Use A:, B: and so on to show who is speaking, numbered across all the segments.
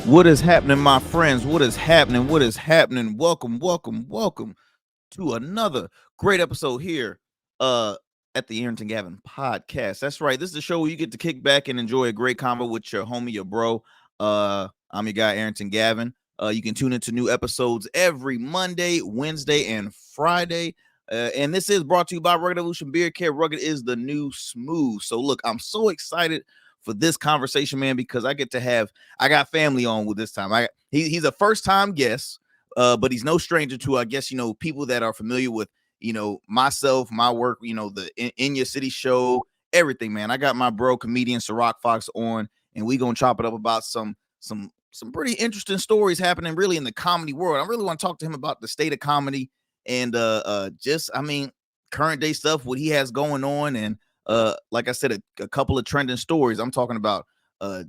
A: What is happening, my friends? What is happening? What is happening? Welcome to another great episode here at the Arrington Gavin podcast. That's right. This is the show where you get to kick back and enjoy a great convo with your homie, your bro. I'm your guy, Arrington Gavin. You can tune into new episodes every Monday, Wednesday, and Friday. And this is brought to you by Rugged Evolution Beard Care. Rugged is the new smooth. So look, I'm so excited for this conversation, man, because I got family on with this time. He's a first-time guest, but he's no stranger to, I guess, people that are familiar with, myself, my work, the in Your City show, everything, man. I got my bro, comedian Syrok Foxx on, and we gonna chop it up about some pretty interesting stories happening really in the comedy world. I really want to talk to him about the state of comedy and current day stuff, what he has going on, and like I said, a couple of trending stories. I'm talking about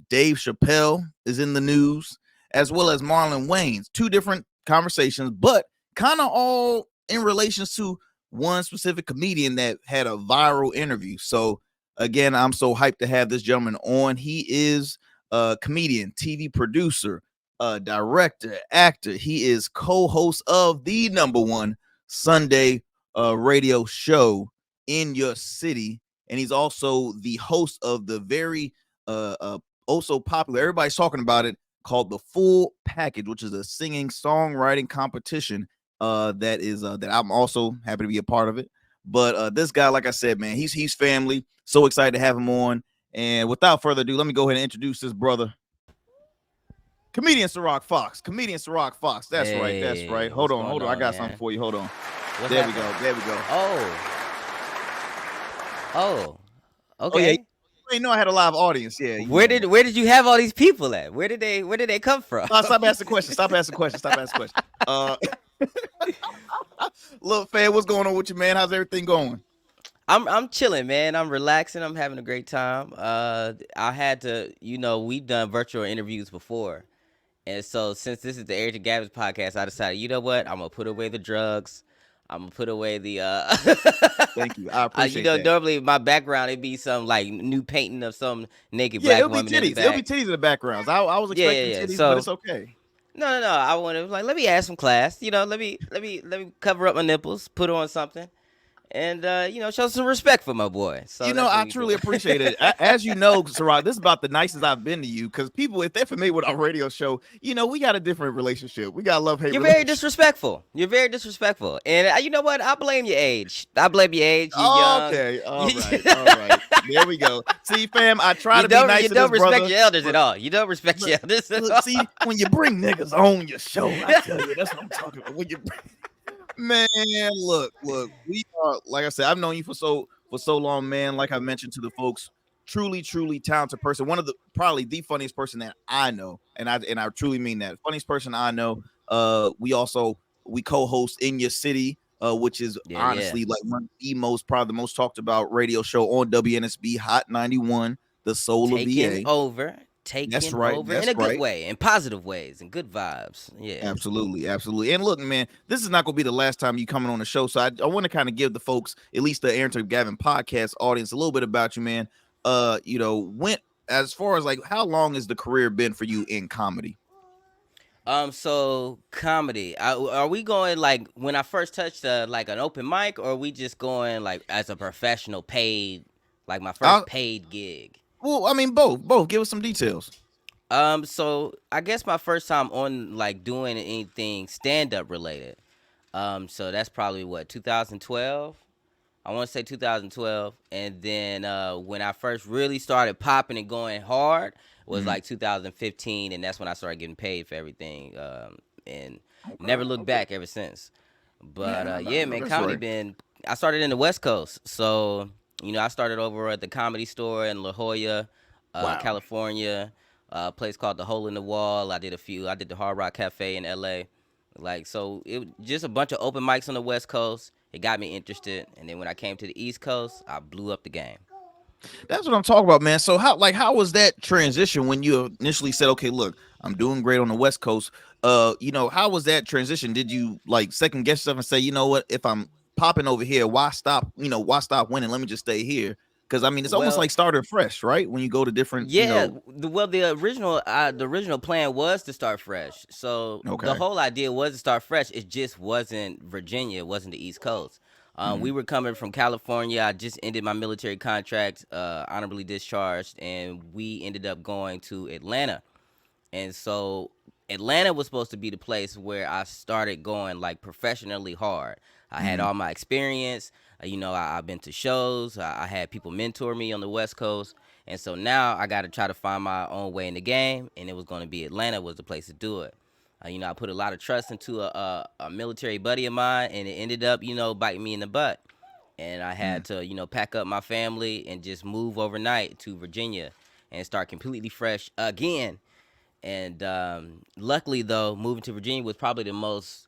A: Dave Chappelle is in the news, as well as Marlon Wayans. Two different conversations, but kind of all in relations to one specific comedian that had a viral interview. So again, I'm so hyped to have this gentleman on. He is a comedian, TV producer, director, actor. He is co-host of the #1 Sunday radio show in your city. And he's also the host of the very also popular, everybody's talking about it, called The Full Package, which is a singing songwriting competition that I'm also happy to be a part of it. But this guy, like I said, man, he's family. So excited to have him on. And without further ado, let me go ahead and introduce this brother, Comedian Syrok Foxx. Comedian Syrok Foxx. That's right. Hold on. I got something for you. Hold on. There we go.
B: Oh, okay.
A: Oh, yeah. You ain't know I had a live audience. Yeah.
B: Where did you have all these people at? Where did they come from?
A: Stop asking questions. Look, fan, what's going on with you, man? How's everything going?
B: I'm chilling, man. I'm relaxing. I'm having a great time. I had to, we've done virtual interviews before. And so since this is the Arrington Gavin podcast, I decided, you know what? I'm gonna put away the drugs. I'm gonna put away the
A: Thank you. I appreciate that.
B: Normally my background it'd be some like new painting of some naked black woman.
A: It'll be titties in the backgrounds. I was expecting titties,
B: so,
A: but it's okay.
B: No. I want to let me add some class. Let me cover up my nipples, put on something, and show some respect for my boy. So
A: I truly appreciate it. As you know, Syrok, this is about the nicest I've been to you, because people, if they're familiar with our radio show, we got a different relationship. We got love-hate.
B: You're very disrespectful. And you know what? I blame your age. You're young.
A: Okay, all right. There we go. See, fam, I try to be nice to this brother.
B: You don't respect your elders at all. You don't respect your elders at all.
A: See, when you bring niggas on your show, I tell you, that's what I'm talking about. When you bring... Man, look, we are, like I said, I've known you for so long, man. Like I mentioned to the folks, truly talented person. One of probably the funniest person that I know, and I truly mean that. Funniest person I know. We co-host In Your City, which is honestly like one of the most talked about radio show on WNSB Hot 91, the soul of VA.
B: Taking over in a good way, in positive ways, and good vibes. Yeah,
A: absolutely. And look, man, this is not going to be the last time you coming on the show, so I want to kind of give the folks, at least the Arrington Gavin podcast audience, a little bit about you, man. When, as far as like, how long has the career been for you in comedy?
B: So comedy. Are we going like when I first touched like an open mic, or are we just going like as a professional paid, like my first paid gig?
A: Well, I mean, both. Give us some details.
B: So I guess my first time on like doing anything stand-up related. So that's probably 2012. I want to say 2012, and then when I first really started popping and going hard was like 2015, and that's when I started getting paid for everything, and never looked back ever since. But man, comedy I started in the West Coast, so. I started over at the Comedy Store in La Jolla, California, a place called The Hole in the Wall. I did the Hard Rock Cafe in LA. So it was just a bunch of open mics on the West Coast. It got me interested. And then when I came to the East Coast, I blew up the game.
A: That's what I'm talking about, man. So how was that transition when you initially said, okay, look, I'm doing great on the West Coast. How was that transition? Did you like second guess yourself and say, you know what, if I'm popping over here, why stop winning, let me just stay here? Because I mean, it's almost
B: Well,
A: like starting fresh, right? When you go to different,
B: yeah, the original plan was to start fresh. So the
A: okay.
B: whole idea was to start fresh. It just wasn't Virginia. It wasn't the East Coast.
A: Hmm.
B: We were coming from California. I just ended my military contract, honorably discharged, and we ended up going to Atlanta. And so Atlanta was supposed to be the place where I started going like professionally hard. I had
A: Hmm.
B: all my experience. I've been to shows. I had people mentor me on the West Coast. And so now I got to try to find my own way in the game. And it was going to be Atlanta was the place to do it. I put a lot of trust into a military buddy of mine, and it ended up, biting me in the butt. And I had to, pack up my family and just move overnight to Virginia and start completely fresh again. And luckily, though, moving to Virginia was probably the most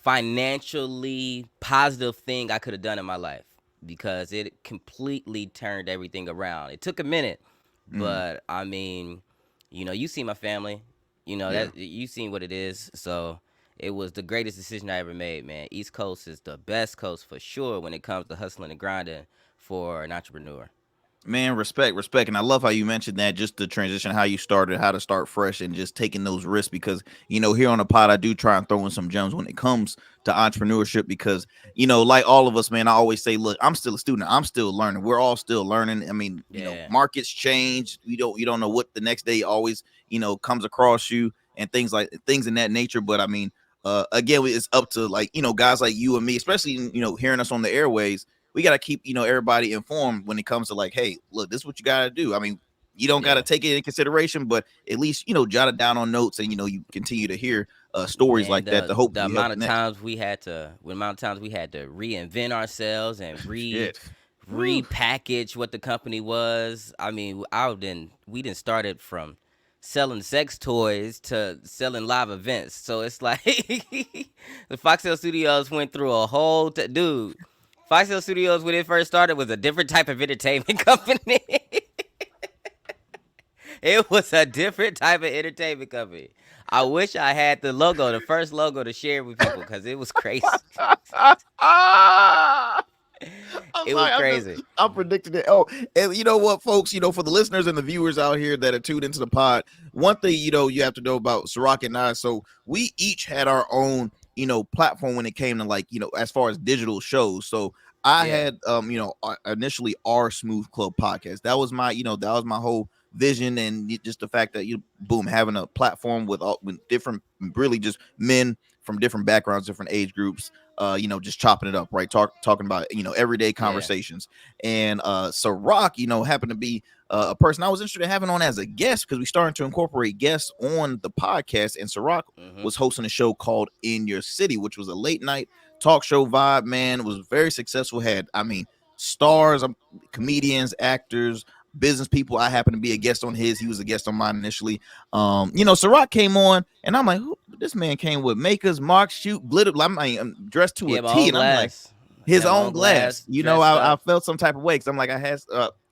B: financially positive thing I could have done in my life because it completely turned everything around. It took a minute,
A: Hmm.
B: but I mean, you see my family,
A: Yeah.
B: that you seen what it is. So it was the greatest decision I ever made, man. East Coast is the best coast for sure when it comes to hustling and grinding for an entrepreneur.
A: Man, respect, and I love how you mentioned that, just the transition, how you started, how to start fresh, and just taking those risks. Because here on the pod, I do try and throw in some gems when it comes to entrepreneurship. Because like all of us, man, I always say, look, I'm still a student, I'm still learning. We're all still learning. I mean,
B: Yeah,
A: markets change. You don't know what the next day always comes across you, and things in that nature. But I mean, again, it's up to like guys like you and me, especially hearing us on the airways. We got to keep everybody informed when it comes to like, hey, look, this is what you got to do. I mean, you don't got to
B: yeah.
A: take it in consideration, but at least jot it down on notes, and you continue to hear stories
B: Man,
A: like that to
B: the
A: hopefully help
B: amount
A: the
B: of
A: next.
B: times we had to, the amount of times we had to reinvent ourselves and
A: Shit. Whew.
B: repackage what the company was. I mean, we didn't started from selling sex toys to selling live events. So it's like the Foxtel Studios went through a whole dude. Foxtel Studios when it first started was a different type of entertainment company. It was a different type of entertainment company. I wish I had the logo, the first logo to share with people because it was crazy.
A: I'm
B: It
A: sorry.
B: was crazy.
A: I'm predicting it. Oh, and you know what, folks? For the listeners and the viewers out here that are tuned into the pod, one thing you have to know about Syrok and I. So we each had our own platform when it came to like as far as digital shows. So I
B: Yeah.
A: had initially our Smooth Club podcast. That was my that was my whole vision, and just the fact that boom, having a platform with different, really just men from different backgrounds, different age groups, just chopping it up, right? Talking about everyday
B: Yeah.
A: conversations. And so Rock, happened to be a person I was interested in having on as a guest, because we started to incorporate guests on the podcast. And Syrok
B: Mm-hmm.
A: was hosting a show called In Your City, which was a late night talk show vibe. Man, it was very successful. Had, I mean, stars, comedians, actors, business people. I happened to be a guest on his. He was a guest on mine initially. Syrok came on, and I'm like, this man came with makers, mark, shoot, glitter. I'm dressed to
B: He
A: a
B: had my
A: T,
B: own
A: and I'm like,
B: glass.
A: his
B: Had my
A: own
B: own
A: glass.
B: glass, dressed
A: I
B: up.
A: felt some type of way, because I'm like, I had,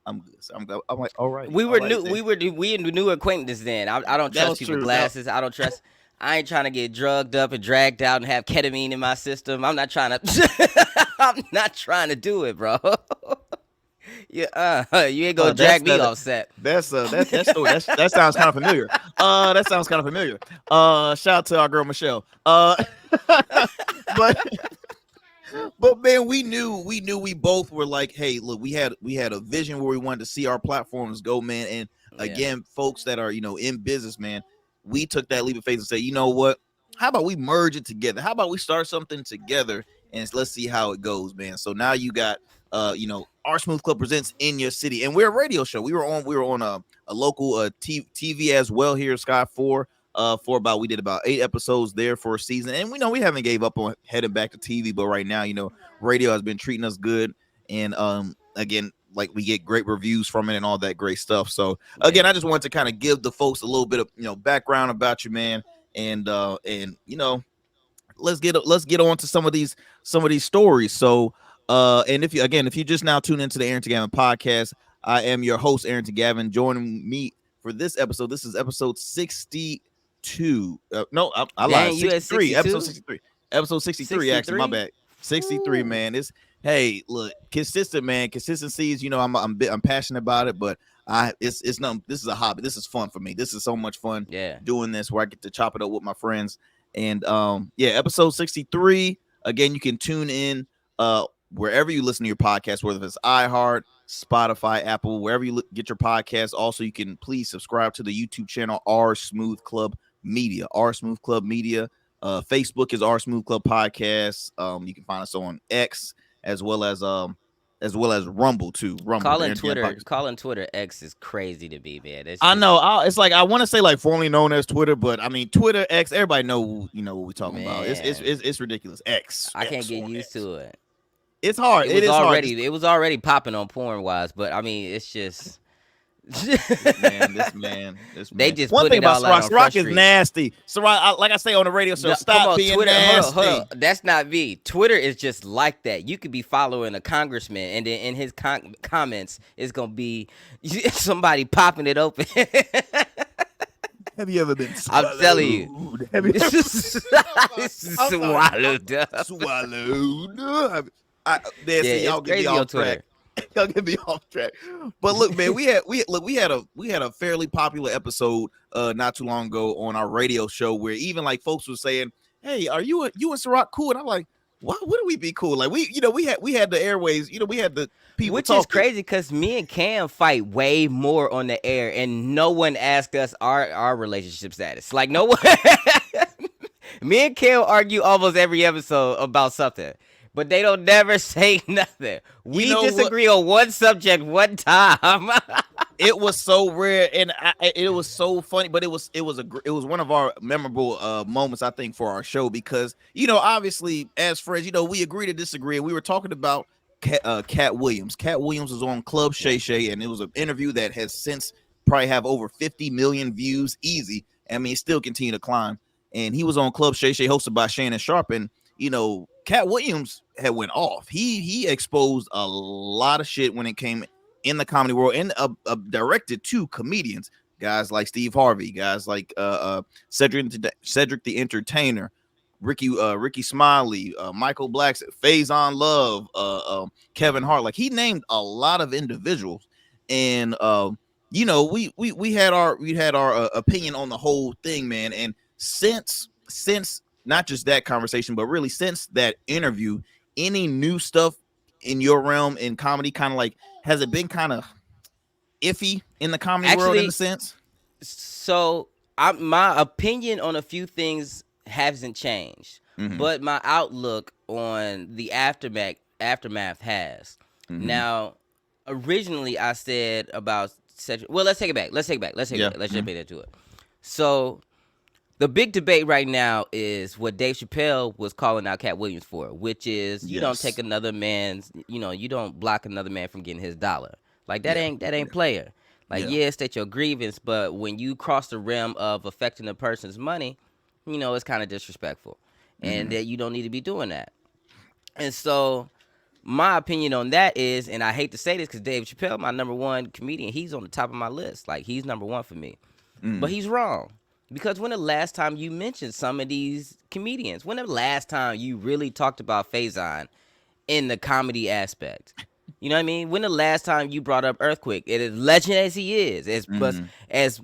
A: I'm good. So I'm like, all righty,
B: We
A: all
B: were
A: right
B: new.
A: then.
B: We were new acquaintances then. I don't
A: That
B: trust
A: was
B: people
A: true.
B: glasses. I don't trust. I ain't trying to get drugged up and dragged out and have ketamine in my system. I'm not trying to. I'm not trying to do it, bro. Yeah, you ain't gonna
A: That's
B: drag me off set.
A: that story. That sounds kind of familiar. That sounds kind of familiar. Shout out to our girl Michelle. But but man, we knew we both were like, hey, look, we had a vision where we wanted to see our platforms go, man. And
B: Yeah,
A: again, folks that are in business, man, we took that leap of faith and say, you know what? How about we merge it together? How about we start something together, and let's see how it goes, man. So now you got our Smooth Club presents In Your City, and we're a radio show. We were on a local TV as well here at Sky 4, we did about 8 episodes there for a season. And we know we haven't gave up on heading back to TV, but right now, radio has been treating us good. And again, like, we get great reviews from it and all that great stuff. So again,
B: yeah,
A: I just wanted to kind of give the folks a little bit of background about you, man. And let's get on to some of these stories. So and if you just now tune into the Arrington Gavin podcast, I am your host, Arrington Gavin. Joining me for this episode, this is episode 62. No, I lied.
B: dang, you at
A: 63. Episode
B: 62,
A: 63. Episode 63, actually. My
B: 63.
A: bad. 63, man. It's hey, look, consistent, man. Consistency is, I'm passionate about it, but it's no, this is a hobby. This is fun for me. This is so much fun
B: Yeah.
A: doing this where I get to chop it up with my friends. And yeah, episode 63. Again, you can tune in wherever you listen to your podcast, whether it's iHeart, Spotify, Apple, wherever you get your podcast. Also, you can please subscribe to the YouTube channel R Smooth Club Media. R Smooth Club Media. Facebook is our Smooth Club Podcast. You can find us on X as well as Rumble too. Rumble.
B: Calling Twitter X is crazy to me, man.
A: I know. It's like I want to say like formerly known as Twitter, but I mean Twitter X. Everybody know what we're talking about. It's ridiculous. X.
B: I can't get used to it.
A: It's hard.
B: It was already popping on porn wise, but I mean it's just.
A: This man.
B: They just
A: one thing about Syrok is
B: Street.
A: nasty. Syrok, like I say on the radio show, stop being
B: Twitter,
A: nasty.
B: Hold on. That's not me. Twitter is just like that. You could be following a congressman, and then in his comments, it's gonna be somebody popping it open.
A: Have you ever been swallowed?
B: I'm telling you.
A: Have you ever
B: swallowed?
A: Y'all get me off track. Y'all get me off track. But look, man, we had a fairly popular episode not too long ago on our radio show where even like folks were saying, "Hey, are you and Syrok cool?" And I'm like, "Why wouldn't we be cool?" Like we had the airways, we had the people.
B: Which
A: talking.
B: Is crazy because me and Cam fight way more on the air, and no one asked us our relationship status. Like no one. Me and Cam argue almost every episode about something. But they don't never say nothing. We disagree on one subject one time.
A: It was so rare, and it was so funny. But it was one of our memorable moments, I think, for our show because obviously as friends, we agree to disagree. We were talking about Katt Williams. Katt Williams was on Club Shay Shay, and it was an interview that has since probably have over 50 million views, easy. I mean, it still continue to climb. And he was on Club Shay Shay, hosted by Shannon Sharp, and Katt Williams had went off. He exposed a lot of shit when it came in the comedy world and directed to comedians, guys like Steve Harvey, guys like Cedric the Entertainer, Ricky Smiley, Michael Blackson, Faison Love, Kevin Hart. Like he named a lot of individuals, and we had our opinion on the whole thing, man. And since not just that conversation, but really since that interview, any new stuff in your realm in comedy, kind of like, has it been kind of iffy in the comedy world in a sense?
B: So my opinion on a few things hasn't changed, but my outlook on the aftermath has. Now, originally I said about well, let's take it back. Let's jump into it. So the big debate right now is what Dave Chappelle was calling out Katt Williams for, which is you don't take another man's, you don't block another man from getting his dollar. Like that ain't player. Like state your grievance, but when you cross the realm of affecting a person's money, it's kind of disrespectful, and that you don't need to be doing that. And so my opinion on that is, and I hate to say this because Dave Chappelle, my number one comedian, he's on the top of my list. Like he's number one for me, but he's wrong. Because when the last time you mentioned some of these comedians? When the last time you really talked about Faison in the comedy aspect? You know what I mean? When the last time you brought up Earthquake? It is legend as he is, as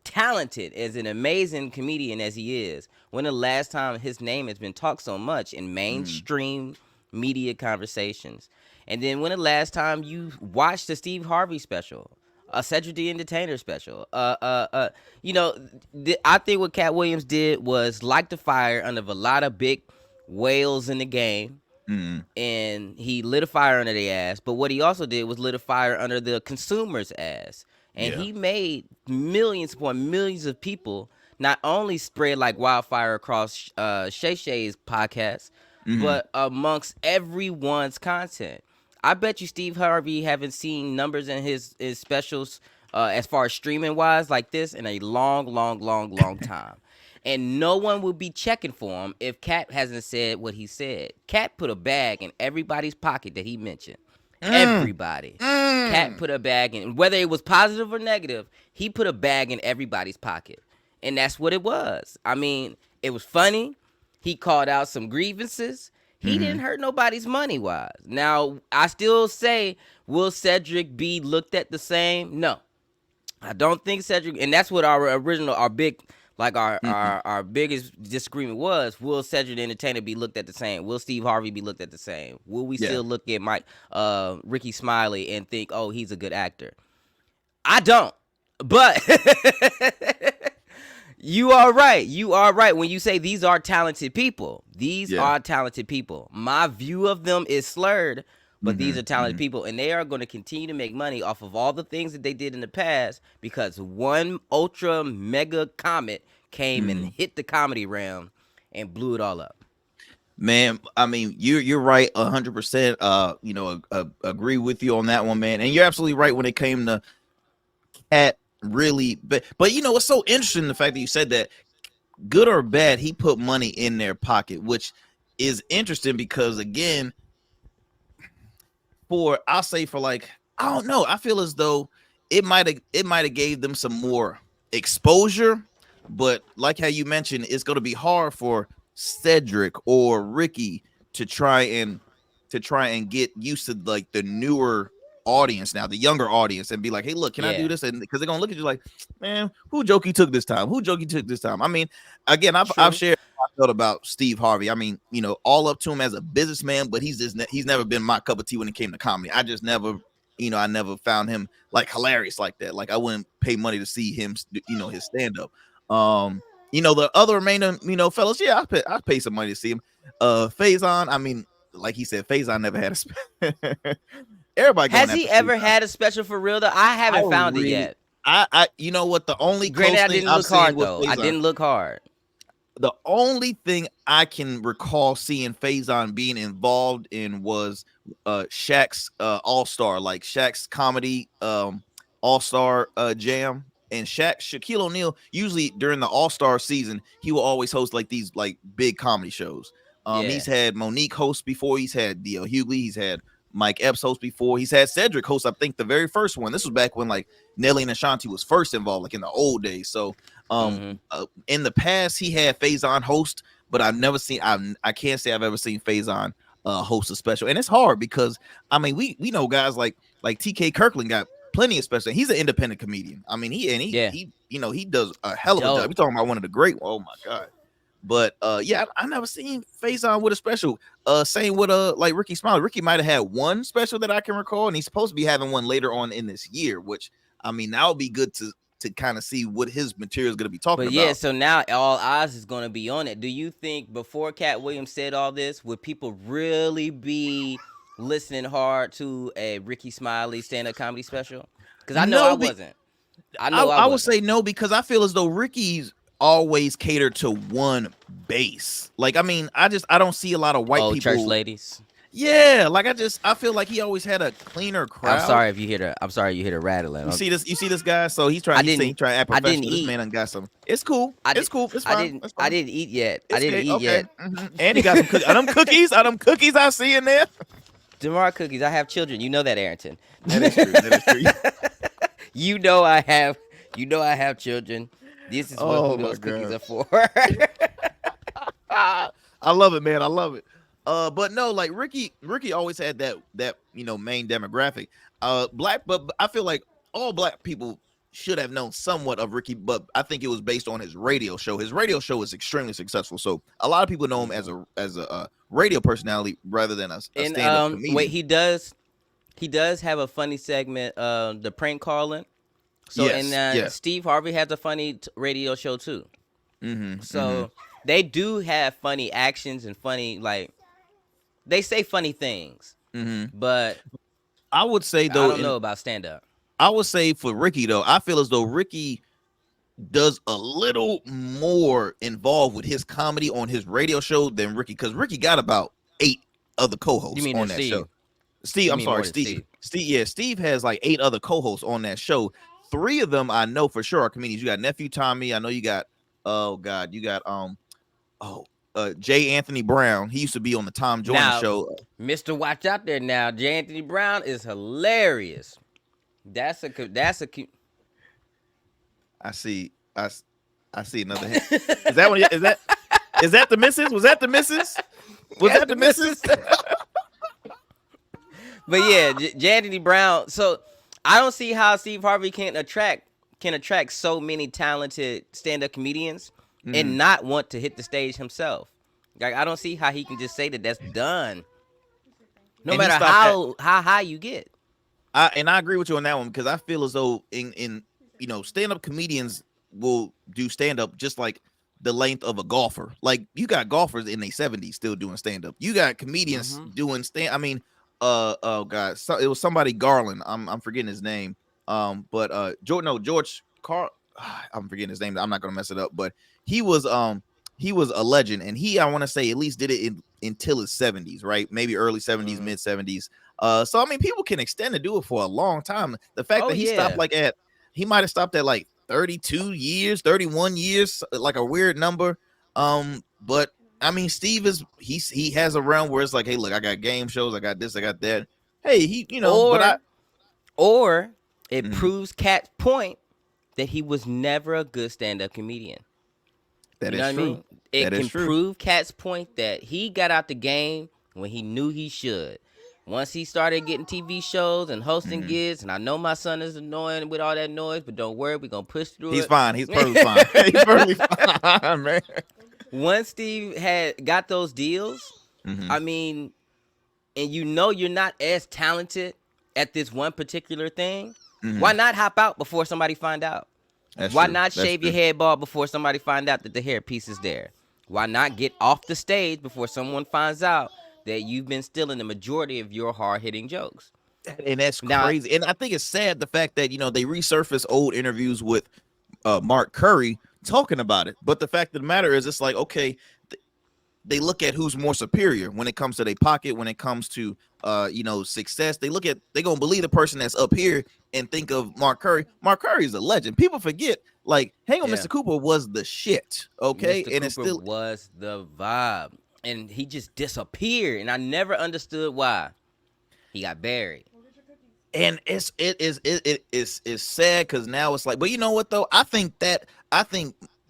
B: talented, as an amazing comedian as he is. When the last time his name has been talked so much in mainstream media conversations? And then when the last time you watched the Steve Harvey special? A Cedric the Entertainer special. I think what Katt Williams did was light the fire under a lot of big whales in the game, and he lit a fire under their ass. But what he also did was lit a fire under the consumer's ass, and he made millions upon millions of people not only spread like wildfire across Shay Shay's podcast, but amongst everyone's content. I bet you Steve Harvey haven't seen numbers in his specials as far as streaming wise like this in a long time. And no one will be checking for him if Katt hasn't said what he said. Katt put a bag in everybody's pocket that he mentioned. Everybody. Katt put a bag in, whether it was positive or negative, he put a bag in everybody's pocket. And that's what it was. I mean, it was funny. He called out some grievances. He didn't hurt nobody's money wise. Now, I still say, will Cedric be looked at the same? No. I don't think Cedric, and that's what our big, like our biggest disagreement was. Will Cedric the Entertainer be looked at the same? Will Steve Harvey be looked at the same? Will we still look at Ricky Smiley and think, oh, he's a good actor? I don't. But you are right. You are right when you say these are talented people. These are talented people. My view of them is slurred, but these are talented people, and they are going to continue to make money off of all the things that they did in the past because one ultra mega comet came and hit the comedy realm and blew it all up.
A: Man, I mean, you're right 100%. Agree with you on that one, man. And you're absolutely right when it came to Katt. Really, but it's so interesting the fact that you said that, good or bad, he put money in their pocket, which is interesting because, again, I'll say for like, I don't know, I feel as though it might have gave them some more exposure, but like how you mentioned, it's going to be hard for Cedric or Ricky to try and get used to like the newer audience now, the younger audience, and be like, hey, look, can I do this? And because they're gonna look at you like, man, who jokey took this time? I mean, again, I've shared how I felt about Steve Harvey. I mean, all up to him as a businessman, but he's never been my cup of tea when it came to comedy. I just never, I never found him like hilarious like that. Like I wouldn't pay money to see him, his stand up. The other remaining, fellas, yeah, I pay some money to see him. Faison, I mean, like he said, Faison never had a everybody
B: has he ever had a special for real though? I haven't found it yet.
A: I you know what, the only
B: granted I didn't look hard though. I didn't look hard.
A: The only thing I can recall seeing Faison being involved in was Shaq's All-Star, like Shaq's comedy All-Star jam. And Shaquille O'Neal, usually during the All-Star season, he will always host like these like big comedy shows. He's had Monique host before, he's had D.L. Hughley, he's had Mike Epps host before. He's had Cedric host, I think, the very first one. This was back when like Nelly and Ashanti was first involved, like in the old days. So in the past, he had Faison host, but I've never seen, I can't say I've ever seen Faison host a special. And it's hard because, I mean, we know guys like TK Kirkland got plenty of special. He's an independent comedian. I mean, he does a hell of a job. We're talking about one of the great, oh my God. But I never seen Faison with a special. Same with like Ricky Smiley. Ricky might have had one special that I can recall, and he's supposed to be having one later on in this year. Which, I mean, that would be good to kind of see what his material is going to be talking about.
B: Yeah, so now all eyes is going to be on it. Do you think before Katt Williams said all this, would people really be listening hard to a Ricky Smiley stand-up comedy special? Because I know I wasn't.
A: I would say no, because I feel as though Ricky's always cater to one base. Like, I mean, I don't see a lot of white people.
B: Church ladies.
A: Yeah, like I feel like he always had a cleaner crowd.
B: I'm sorry you hear the rattling.
A: You see this guy? So he's trying. He trying to act professional. This man done got some. It's cool. It's cool. It's fine.
B: I didn't eat yet. I didn't eat yet.
A: And he got some cookies. Are them cookies? Are them cookies I see in there?
B: Them are cookies. I have children. You know that, Arrington.
A: That is true. That is true.
B: You know I have children. This is what those cookies are for.
A: I love it, man. I love it. But no, like Ricky always had that main demographic. But I feel like all black people should have known somewhat of Ricky, but I think it was based on his radio show. His radio show is extremely successful, so a lot of people know him as a radio personality rather than a stand-up comedian.
B: Wait, he does have a funny segment, the prank calling. So Steve Harvey has a funny radio show too. They do have funny actions and funny, like, they say funny things. But
A: I would say though,
B: I don't know about stand up.
A: I would say for Ricky though, I feel as though Ricky does a little more involved with his comedy on his radio show than Ricky, because Ricky got about 8 other co-hosts on that show. Steve, I'm sorry, Steve. Steve has like 8 other co-hosts on that show. 3 of them I know for sure are comedians. You got Nephew Tommy. I know you got J. Anthony Brown. He used to be on the Tom Jordan show.
B: Mr. Watch out there now. J. Anthony Brown is hilarious. That's a
A: I see another hit. Is that one? Is that the missus? Was that the missus? Was that the missus?
B: But yeah, Janity Brown. So I don't see how Steve Harvey can attract so many talented stand-up comedians and not want to hit the stage himself. Like I don't see how he can just say that that's done, no
A: And he
B: matter
A: stopped at
B: how high you get.
A: I agree with you on that one because I feel as though in stand-up comedians will do stand-up just like the length of a golfer. Like you got golfers in their 70s still doing stand-up. You got comedians doing I mean, oh god, so it was somebody Garland. I'm forgetting his name. But George Carl. I'm forgetting his name. I'm not gonna mess it up. But he was a legend, and I want to say at least did it until his 70s, right? Maybe early 70s, mid 70s. So I mean, people can extend to do it for a long time. The fact that he stopped he might have stopped at like 32 years, 31 years, like a weird number. But I mean, Steve he has a realm where it's like, hey, look, I got game shows, I got this, I got that. Hey,
B: or it proves Katt's point that he was never a good stand-up comedian.
A: That is true. I mean?
B: It can prove Katt's point that he got out the game when he knew he should. Once he started getting TV shows and hosting gigs, and I know my son is annoying with all that noise, but don't worry, we're going to push through it.
A: He's fine. He's perfectly fine. He's perfectly fine, man.
B: Once Steve had got those deals, I mean, and you're not as talented at this one particular thing, why not hop out before somebody find out? Why not shave your head bald before somebody find out that the hair piece is there? Why not get off the stage before someone finds out that you've been stealing the majority of your hard-hitting jokes?
A: And that's crazy. And I think it's sad the fact that, they resurface old interviews with Mark Curry talking about it. But the fact of the matter is, it's like, okay, they look at who's more superior when it comes to their pocket, when it comes to, success. They're going to believe the person that's up here and think of Mark Curry. Mark Curry is a legend. People forget, like, hang on, Mr. Cooper was the shit, okay?
B: Mr. Cooper still was the vibe. And he just disappeared, and I never understood why. He got buried.
A: And it is sad because now it's like, but you know what though? I think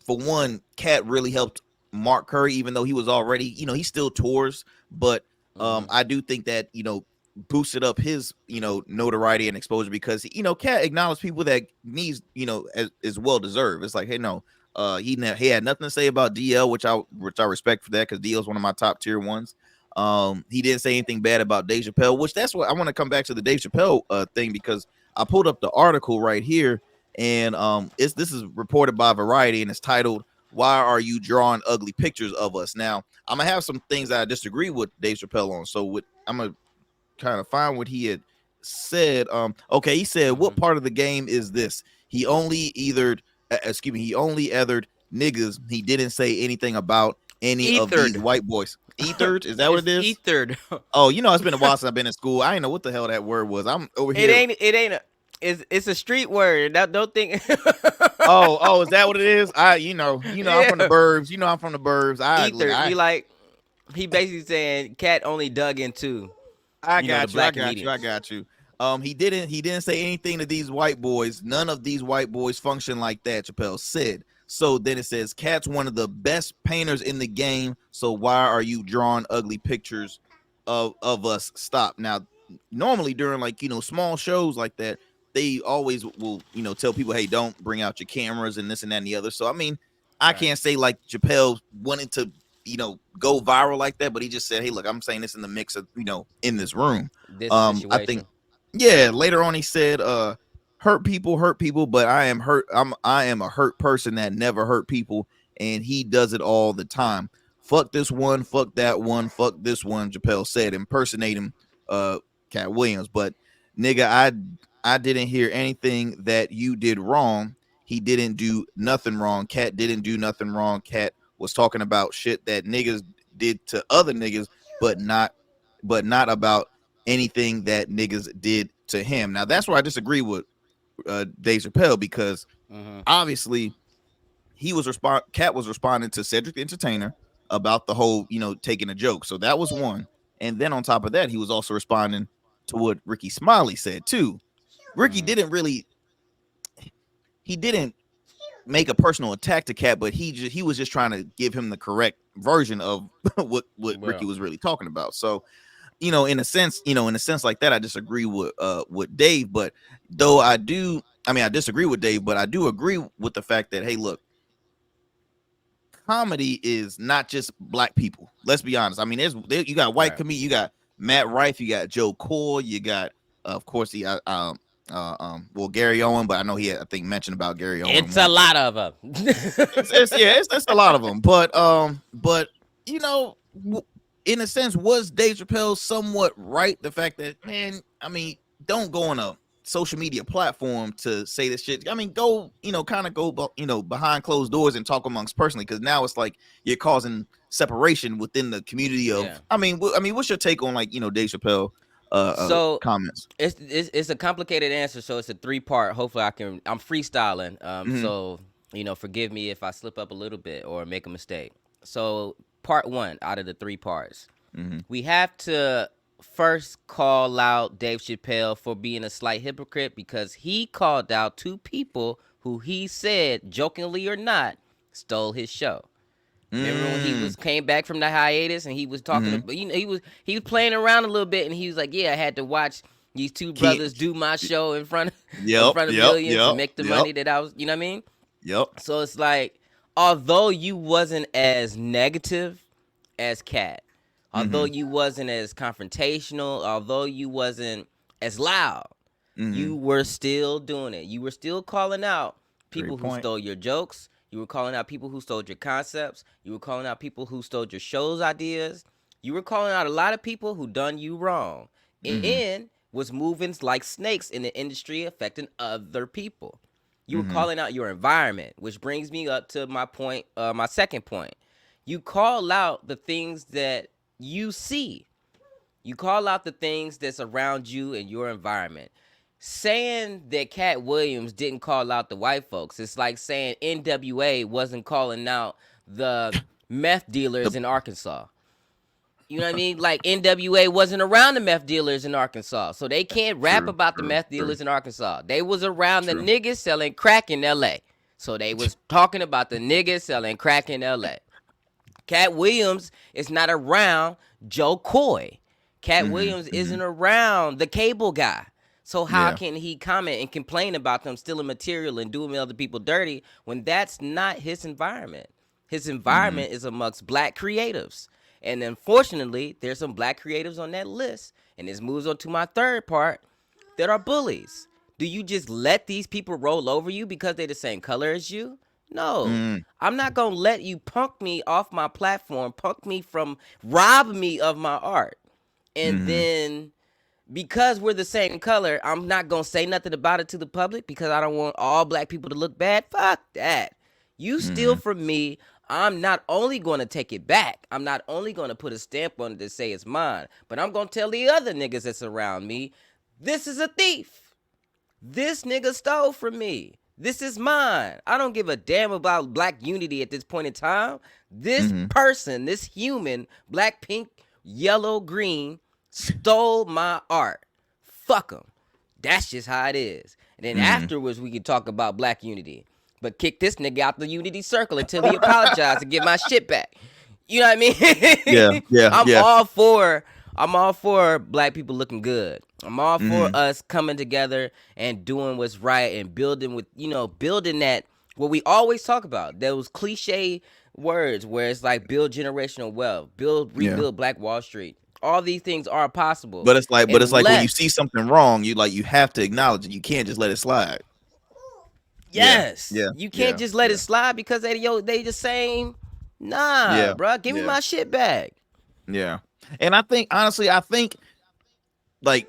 A: for one, Katt really helped Mark Curry, even though he was already, he still tours, but I do think that boosted up his notoriety and exposure because Katt acknowledged people that needs as well deserved. It's like, hey, no, he had nothing to say about DL, which I respect for that because DL is one of my top tier ones. He didn't say anything bad about Dave Chappelle, which that's what I want to come back to the Dave Chappelle thing because I pulled up the article right here and this is reported by Variety and it's titled "Why Are You Drawing Ugly Pictures of Us?" Now I'm gonna have some things that I disagree with Dave Chappelle on, so I'm gonna kind of find what he had said. Okay, he said, "What part of the game is this? He only ethered niggas. He didn't say anything about any of these white boys." Ethered? Is that what it is?
B: Ethered.
A: Oh, it's been a while since I've been in school. I didn't know what the hell that word was. I'm over here.
B: It's a street word. Don't think.
A: oh, is that what it is? I'm from the burbs. I'm from the burbs.
B: Ethered. He basically saying Katt only dug into.
A: I got you. He didn't say anything to these white boys. None of these white boys function like that, Chappelle said. So then it says, Katt's one of the best painters in the game. So why are you drawing ugly pictures of us? Stop. Now, normally during small shows like that, they always will, tell people, hey, don't bring out your cameras and this and that and the other. So, I mean, I can't say like Chappelle wanted to, go viral like that, but he just said, hey, look, I'm saying this in the mix of, in this room. I think, later on he said, hurt people, but I am a hurt person that never hurt people, and he does it all the time. Fuck this one, fuck that one, fuck this one, Chappelle said, impersonating Katt Williams. But nigga, I didn't hear anything that you did wrong. He didn't do nothing wrong. Katt didn't do nothing wrong. Katt was talking about shit that niggas did to other niggas, but not about anything that niggas did to him. Now that's where I disagree with Dave Chappelle because obviously Katt was responding to Cedric the Entertainer about the whole taking a joke, so that was one. And then on top of that, he was also responding to what Ricky Smiley said too. Ricky didn't make a personal attack to Katt, but he was just trying to give him the correct version of what Ricky
B: Bro.
A: was really talking about. So, in a sense, like that, I disagree with Dave, but though I disagree with Dave, but I do agree with the fact that, hey, look, comedy is not just black people. Let's be honest. I mean, you got white
B: Right.
A: comedian, you got Matt Rife, you got Joe Coy, you got of course well, Gary Owen, but I know I think mentioned about Gary Owen
B: It's a
A: once.
B: lot of them.
A: It's a lot of them, but you know, in a sense, was Dave Chappelle somewhat right? The fact that, man, I mean, don't go on a social media platform to say this shit. I mean, go, kind of go, behind closed doors and talk amongst personally, because now it's like you're causing separation within the community of.
B: Yeah.
A: I mean, what's your take on, like, Dave Chappelle
B: So
A: comments?
B: it's a complicated answer, so it's a 3-part. Hopefully I'm freestyling.
A: Mhm.
B: So forgive me if I slip up a little bit or make a mistake. So part 1 out of the 3 parts.
A: Mhm.
B: We have to first call out Dave Chappelle for being a slight hypocrite, because he called out 2 people who he said, jokingly or not, stole his show. Remember when he came back from the hiatus and he was talking about, he was playing around a little bit, and he was like, yeah, I had to watch these 2 brothers do my show in front
A: Yep,
B: of
A: yep,
B: millions
A: yep,
B: and make the
A: yep,
B: money that I was, you know what I mean?
A: yep.
B: So it's like, although you wasn't as negative as Katt, although you wasn't as confrontational, although you wasn't as loud, you were still doing it. You were still calling out people
A: Great
B: who
A: point.
B: stole your jokes. You were calling out people who stole your concepts. You were calling out people who stole your show's ideas. You were calling out a lot of people who done you wrong and was moving like snakes in the industry, affecting other people. You were calling out your environment, which brings me up to my point, my second point. You call out the things that you see. You call out the things that's around you and your environment. Saying that Katt Williams didn't call out the white folks, it's like saying NWA wasn't calling out the meth dealers in Arkansas. You know what I mean? Like, NWA wasn't around the meth dealers in Arkansas, so they can't rap about the meth dealers in Arkansas. They was around the niggas selling crack in LA. So they was talking about the niggas selling crack in LA. Katt Williams is not around Joe Coy. Katt Williams isn't around the cable guy. So how can he comment and complain about them stealing material and doing other people dirty when that's not his environment? His environment is amongst black creatives. And unfortunately, there's some black creatives on that list. And this moves on to my third part, that are bullies. Do you just let these people roll over you because they're the same color as you? No. I'm not going to let you punk me off my platform, rob me of my art. And then, because we're the same color, I'm not going to say nothing about it to the public because I don't want all black people to look bad. Fuck that. You steal from me, I'm not only going to take it back, I'm not only going to put a stamp on it to say it's mine, but I'm going to tell the other niggas that's around me, this is a thief. This nigga stole from me. This is mine. I don't give a damn about black unity at this point in time. This person, this human, black, pink, yellow, green, stole my art. Fuck them. That's just how it is. And then afterwards, we can talk about black unity. But kick this nigga out the unity circle until he apologizes and get my shit back. You know what I mean? I'm all for black people looking good. I'm all for us coming together and doing what's right and building that, what we always talk about, those cliche words where it's like build generational wealth, rebuild Black Wall Street. All these things are possible.
A: But it's like when you see something wrong, you have to acknowledge it. You can't just let it slide.
B: Yes. You can't just let it slide because they just saying, nah, bro, give me my shit back.
A: Yeah. And I think, honestly, like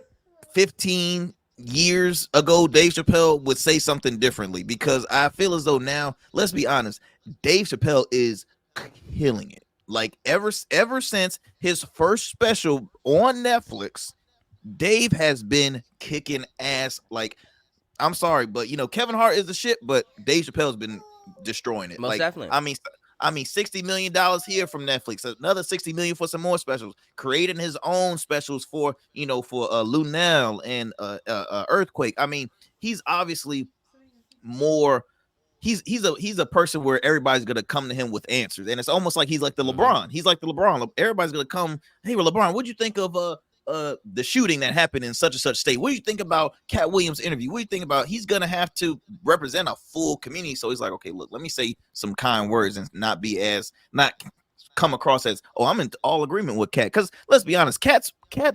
A: 15 years ago, Dave Chappelle would say something differently, because I feel as though now, let's be honest, Dave Chappelle is killing it. Like, ever since his first special on Netflix, Dave has been kicking ass. Like, I'm sorry, but Kevin Hart is the shit, but Dave Chappelle's been destroying it.
B: Most definitely.
A: I mean, $60 million here from Netflix, another $60 million for some more specials, creating his own specials for Lunel and Earthquake. I mean, he's obviously more he's a person where everybody's gonna come to him with answers, and it's almost like he's like the
B: Mm-hmm.
A: LeBron. He's like the LeBron. Everybody's gonna come. Hey, well, LeBron, what'd you think of the shooting that happened in such and such state? What do you think about Katt Williams' interview? What do you think about? He's gonna have to represent a full community. So he's like, okay, look, let me say some kind words and not come across as, oh, I'm in all agreement with Katt. Because let's be honest, Katt's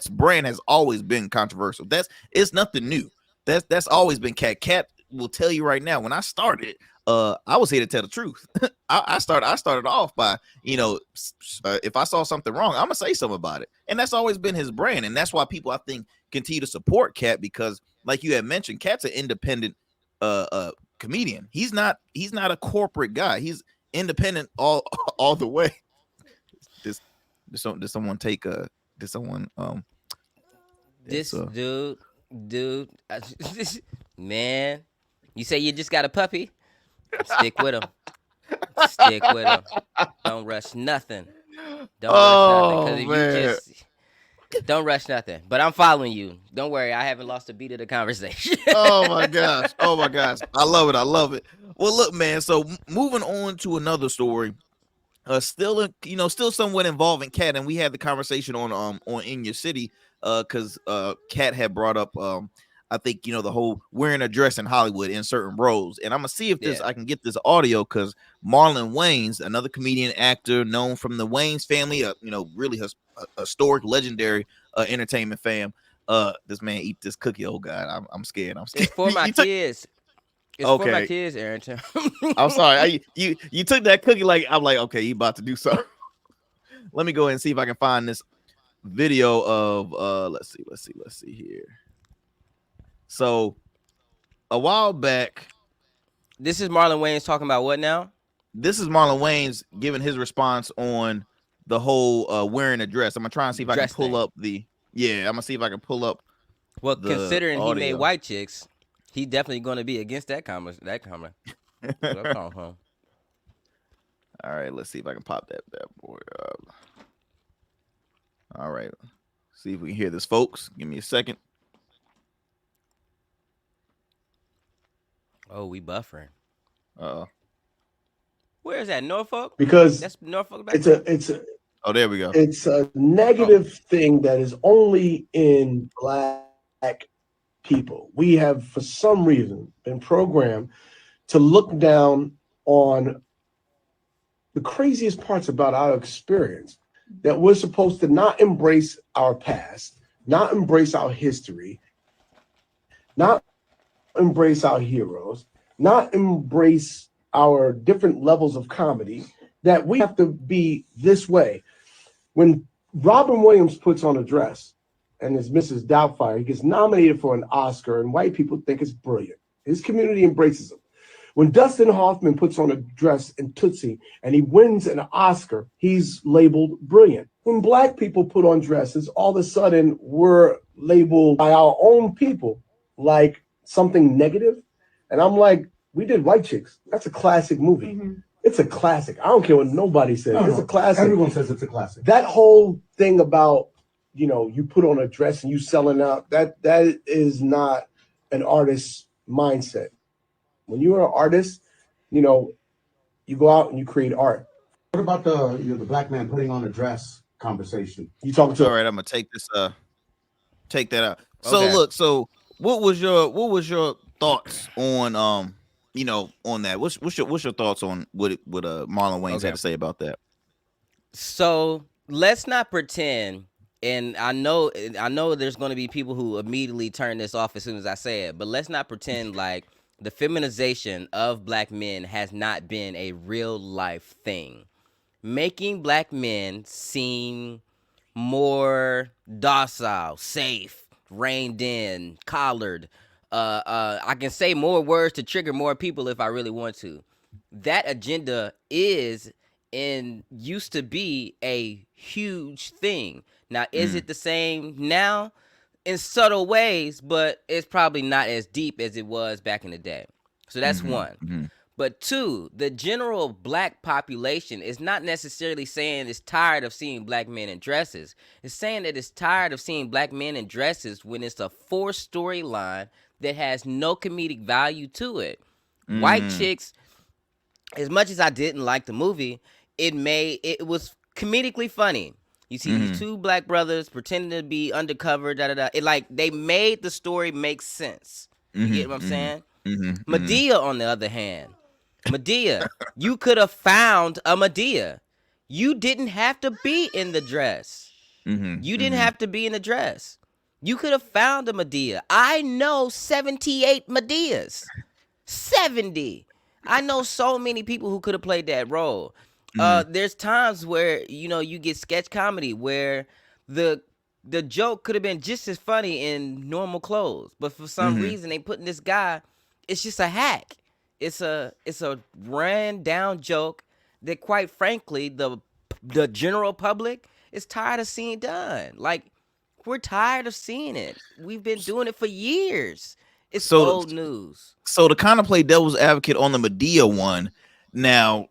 A: brand has always been controversial. It's nothing new. That's always been Katt. Katt will tell you right now, when I started, I was here to tell the truth. I started off by, if I saw something wrong, I'm gonna say something about it. And that's always been his brand. And that's why people, I think, continue to support Katt, because like you had mentioned, Katt's an independent comedian. He's not a corporate guy. He's independent all the way. Did someone take did someone
B: this dude man, you say you just got a puppy? Stick with him. Stick with him. Don't rush nothing. Don't rush nothing. Because if you just don't rush nothing. But I'm following you. Don't worry, I haven't lost a beat of the conversation.
A: Oh my gosh. I love it. Well, look, man. So moving on to another story. Still somewhat involving Katt, and we had the conversation on In Your City, because Katt had brought up I think the whole wearing a dress in Hollywood in certain roles, and I'm gonna see if I can get this audio, because Marlon Wayans, another comedian actor known from the Wayans family, really a historic, legendary entertainment fam. This man eat this cookie. Oh God, I'm scared.
B: It's for my kids. It's for my kids, Arrington.
A: I'm sorry. You took that cookie like I'm like, okay, you about to do something. Let me go ahead and see if I can find this video of let's see here. So a while back,
B: this is Marlon Wayans talking about what now?
A: This is Marlon Wayans giving his response on the whole wearing a dress. I'm gonna try and see if I can pull up the I'm gonna see if I can pull up.
B: Well, considering audio. He made white chicks, he definitely going to be against that comment. All
A: right, let's see if I can pop that boy up. All right, see if we can hear this, folks. Give me a second.
B: Oh, we buffering. Where is that, Norfolk?
C: Because
B: that's Norfolk.
C: It's a.
A: Oh, there we go.
C: It's a negative thing that is only in Black people. We have, for some reason, been programmed to look down on the craziest parts about our experience, that we're supposed to not embrace our past, not embrace our history, not embrace our heroes, not embrace our different levels of comedy, that we have to be this way. When Robin Williams puts on a dress and is Mrs. Doubtfire, he gets nominated for an Oscar, and white people think it's brilliant. His community embraces him. When Dustin Hoffman puts on a dress in Tootsie and he wins an Oscar, he's labeled brilliant. When Black people put on dresses, all of a sudden we're labeled by our own people like something negative. And I'm like, we did White Chicks. That's a classic movie. Mm-hmm. It's a classic. I don't care what nobody says. It's a classic.
D: Everyone says it's a classic.
C: That whole thing about, you put on a dress and you selling out, that is not an artist's mindset. When you're an artist, you go out and you create art.
D: What about the Black man putting on a dress conversation?
C: You talking to?
A: All right, I'm gonna take this. Take that out. So look. So what was your thoughts on on that? What's your thoughts on what Marlon Wayans had to say about that?
B: So let's not pretend. And I know there's going to be people who immediately turn this off as soon as I say it, but let's not pretend like the feminization of Black men has not been a real life thing. Making Black men seem more docile, safe, reined in, collared. I can say more words to trigger more people if I really want to. That agenda is and used to be a huge thing. Now, is it the same now? In subtle ways, but it's probably not as deep as it was back in the day. So that's one. Mm-hmm. But two, the general Black population is not necessarily saying it's tired of seeing Black men in dresses. It's saying that it's tired of seeing Black men in dresses when it's a forced storyline that has no comedic value to it. Mm. White chicks as much as I didn't like the movie, it was comedically funny. You see these two black brothers pretending to be undercover, da da da. It like they made the story make sense. You get what I'm saying? Medea, on the other hand, Medea, you could have found a Medea. You didn't have to be in the dress. You didn't have to be in the dress. You could have found a Medea. I know 78 Medeas. 70. I know so many people who could have played that role. There's times where you get sketch comedy where the joke could have been just as funny in normal clothes, but for some reason they put in this guy. It's just a hack. It's a ran down joke that, quite frankly, the general public is tired of seeing done. Like, we're tired of seeing it. We've been doing it for years. It's old news.
A: So to kind of play devil's advocate on the Medea one, now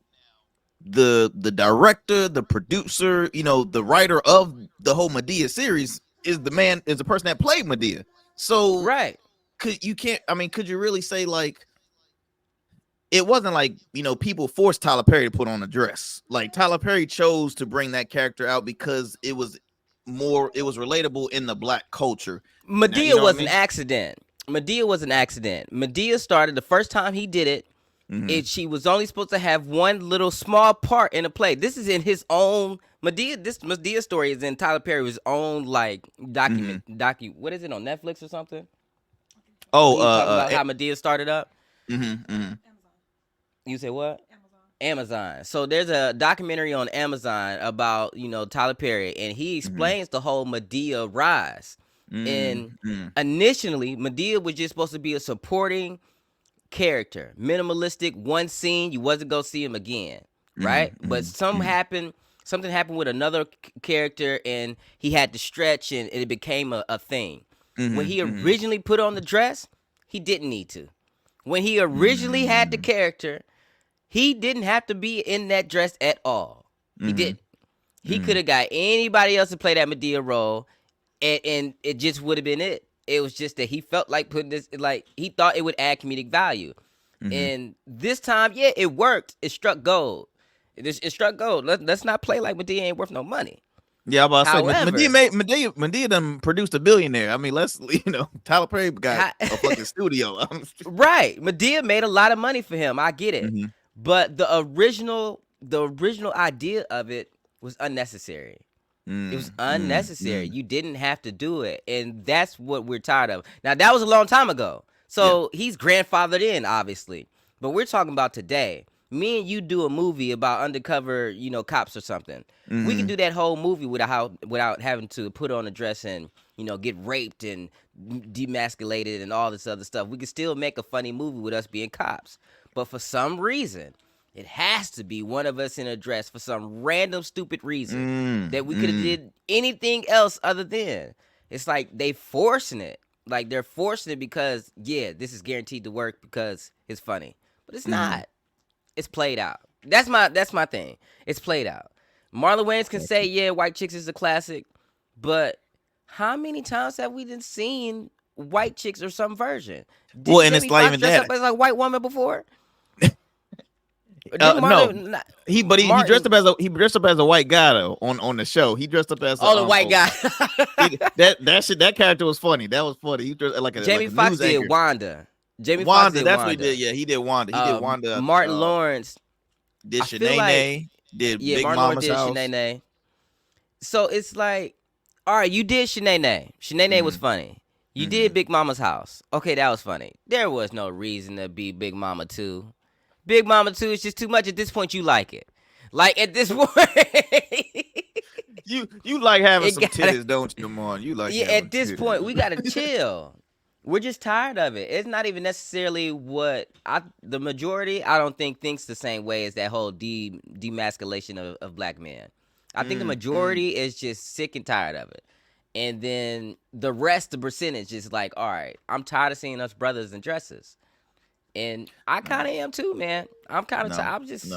A: the director, the producer, the writer of the whole Medea series is the person that played Medea. So
B: right.
A: Could you really say, like, it wasn't like, people forced Tyler Perry to put on a dress? Like, Tyler Perry chose to bring that character out because it was relatable in the black culture.
B: Medea was an accident. Medea was an accident. Medea started the first time he did it. She was only supposed to have one little small part in a play. This is in his own Medea. This Medea story is in Tyler Perry's own, like, what is it, on Netflix or something?
A: Oh,
B: talking about how Medea started up. You say what? Amazon. So there's a documentary on Amazon about Tyler Perry, and he explains the whole Medea rise. And initially, Medea was just supposed to be a supporting character, minimalistic, one scene, you wasn't gonna see him again, right? But something happened with another character, and he had to stretch, and it became a thing. When he originally put on the dress, he didn't need to. When he originally had the character, he didn't have to be in that dress at all. He didn't. He could have got anybody else to play that Medea role, and it just would have been it. It was just that he felt like putting this, like, he thought it would add comedic value. And this time, yeah, it worked. It struck gold. It struck gold. Let's not play like Medea ain't worth no money.
A: Yeah, I'm about to say,
B: However,
A: Medea done produced a billionaire. I mean, Tyler Perry got a fucking studio.
B: Right. Medea made a lot of money for him. I get it. But the original idea of it was unnecessary. It was unnecessary. You didn't have to do it. And that's what we're tired of. Now, that was a long time ago. So he's grandfathered in, obviously. But we're talking about today. Me and you do a movie about undercover, cops or something. We can do that whole movie without having to put on a dress and, get raped and demasculated and all this other stuff. We can still make a funny movie with us being cops. But for some reason, it has to be one of us in a dress for some random stupid reason that we could have did anything else other than. It's like they forcing it. Like, they're forcing it because, yeah, this is guaranteed to work because it's funny. But it's not. It's played out. That's my thing. It's played out. Marlon Wayans can say, yeah, White Chicks is a classic, but how many times have we been seen White Chicks or some version?
A: Well, and it's not even that.
B: Up as a white woman before?
A: No, he dressed up as a white guy though on the show. He dressed up as
B: the white guy.
A: that character was funny. That was funny. He dressed like a
B: Jamie Foxx did Wanda.
A: Wanda, that's what he did. Yeah, he did Wanda. He did Wanda.
B: Martin Lawrence
A: did Shanae. Did Big
B: Martin
A: Mama's
B: Lawrence
A: House.
B: did Shanae. So it's like, all right, you did Shanae. Shanae was funny. You did Big Mama's House. Okay, that was funny. There was no reason to be Big Mama 2. Big Mama 2 is just too much. At this point, you like it. Like, at this point,
A: you like having some titties, don't you, Damon? You like
B: at this point, we gotta chill. We're just tired of it. It's not even necessarily what the majority, I don't think, thinks the same way as that whole demasculation of black men. I think the majority is just sick and tired of it. And then the rest, the percentage, is like, all right, I'm tired of seeing us brothers in dresses. And I kind of am too, man. I'm kind of tired. I'm just